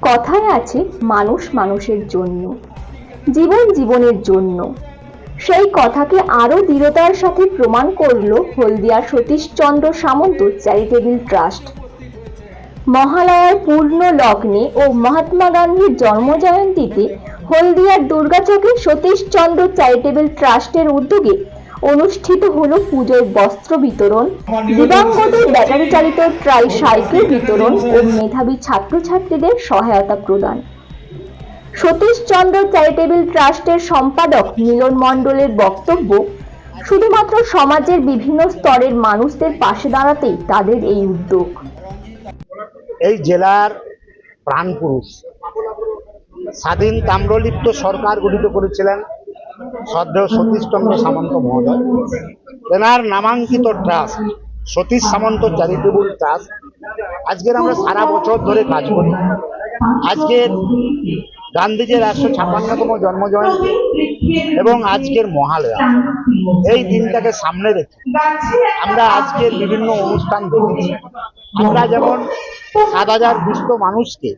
কথায় আছে মানুষ মানুষের জন্য, জীবন জীবনের জন্য। সেই কথাকে আরো দৃঢ়তার সাথে প্রমাণ করলো হলদিয়ার সতীশচন্দ্র সামন্ত চ্যারিটেবল ট্রাস্ট। মহালয়ার পূর্ণ লগ্নে ও মহাত্মা গান্ধীর জন্মজয়ন্তীতে হলদিয়ার দুর্গাচকে সতীশচন্দ্র চ্যারিটেবল ট্রাস্টের উদ্যোগে অনুষ্ঠিত হলো পুজোর বস্ত্র বিতরণ, দিব্যাঙ্গদের ব্যাটারি চালিত ট্রাইসাইকেল বিতরণ ও মেধাবী ছাত্রছাত্রীদের সহায়তা প্রদান। সতীশচন্দ্র চ্যারিটেবল ট্রাস্টের সম্পাদক মিলন মণ্ডলের বক্তব্য, শুধুমাত্র সমাজের বিভিন্ন স্তরের মানুষদের পাশে দাঁড়াতেই তাদের এই উদ্যোগ। এই জেলার প্রাণপুরুষ স্বাধীন তাম্রলিপ্ত সরকার গঠিত করেছিলেন শ্রদ্ধেয় সতীশচন্দ্র সামন্ত মহোদয়। তেনার নামাঙ্কিত ট্রাস্ট সতীশ সামন্ত চ্যারিটেবল ট্রাস্ট আজকের আমরা সারা বছর ধরে কাজ করি। আজকের গান্ধীজির 156তম জন্মজয়ন্তী এবং আজকের মহালয়া, এই দিনটাকে সামনে রেখে আমরা আজকের বিভিন্ন অনুষ্ঠান দেখেছি। আমরা যেমন 7,000 দুস্থ মানুষকে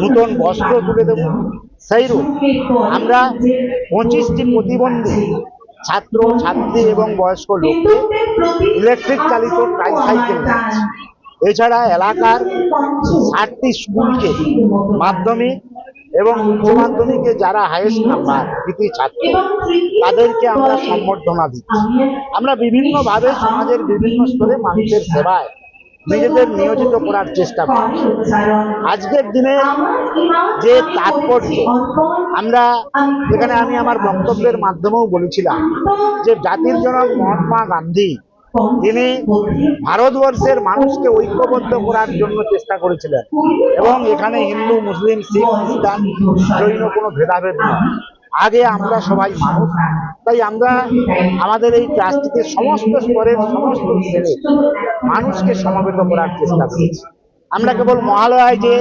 নূতন বস্ত্র তুলে দেব, সেইরূপ আমরা 25টি প্রতিবন্ধী ছাত্র ছাত্রী এবং বয়স্ক লোককে ইলেকট্রিক চালিত ট্রাইসাইকেল দিচ্ছি। এছাড়া এলাকার 60টি স্কুলকে মাধ্যমিক এবং উচ্চ মাধ্যমিকে যারা হাইয়েস্ট নাম্বার কৃতি ছাত্র, তাদেরকে আমরা সম্বর্ধনা দিচ্ছি। আমরা বিভিন্নভাবে সমাজের বিভিন্ন স্তরে মানুষের সেবায় নিজেদের নিয়োজিত করার চেষ্টা করি। আজকের দিনের যে তাৎপর্য, আমরা এখানে আমি আমার বক্তব্যের মাধ্যমেও বলেছিলাম যে জাতির জনক মহাত্মা গান্ধী তিনি ভারতবর্ষের মানুষকে ঐক্যবদ্ধ করার জন্য চেষ্টা করেছিলেন এবং এখানে হিন্দু, মুসলিম, শিখ, খ্রিস্টান, জৈন কোনো ভেদাভেদ নয়। আগে আমরা সবাই মানুষ, তাই আমরা আমাদের এই ট্রাস্টটিতে সমস্ত স্তরের সমস্ত ছেলে মানুষকে সমবেত করার চেষ্টা করেছি। আমরা কেবল মহালয়ায় যে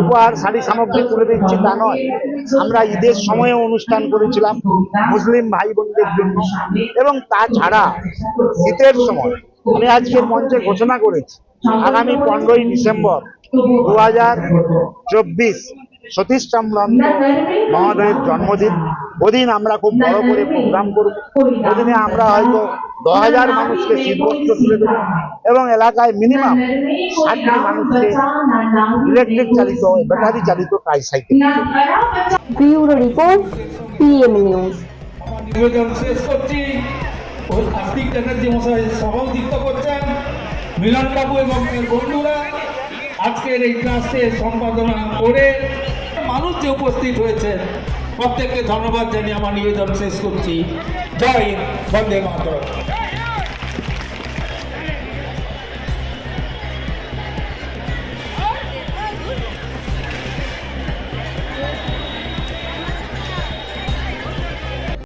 উপহার শাড়ি সামগ্রী তুলে দিচ্ছি তা নয়, আমরা ঈদের সময়ে অনুষ্ঠান করেছিলাম মুসলিম ভাই বোনদের জন্য, এবং তাছাড়া শীতের সময় আমি আজকের মঞ্চে ঘোষণা করেছি আগামী 15ই ডিসেম্বর 2024 সতীশচন্দ্র মহোদয়ের জন্মদিন। ওদিন আমরা খুব বড় করে প্রোগ্রাম করব। ওদিনে আমরা হয়তো 10,000 মানুষকে শীতবস্ত্র তুলে দেব এবং এলাকায় মিনিমাম 60টি মানুষকে ইলেকট্রিক চালিত ব্যাটারি চালিত tricycle. Bureau report, PM news. নিবেদন শেষ করছি। আস্তিক চ্যাটার্জি মশাই সভাপতিত্ব করছেন, মিলনবাবু এবং এর বন্ধুরা আজকের এই ট্রাস্টে সম্পাদনা করে মানুষ যে উপস্থিত হয়েছে প্রত্যেককে ধন্যবাদ জানিয়ে আমার নিবেদন শেষ করছি। জয় হিন্দ, বন্দে মাতরম।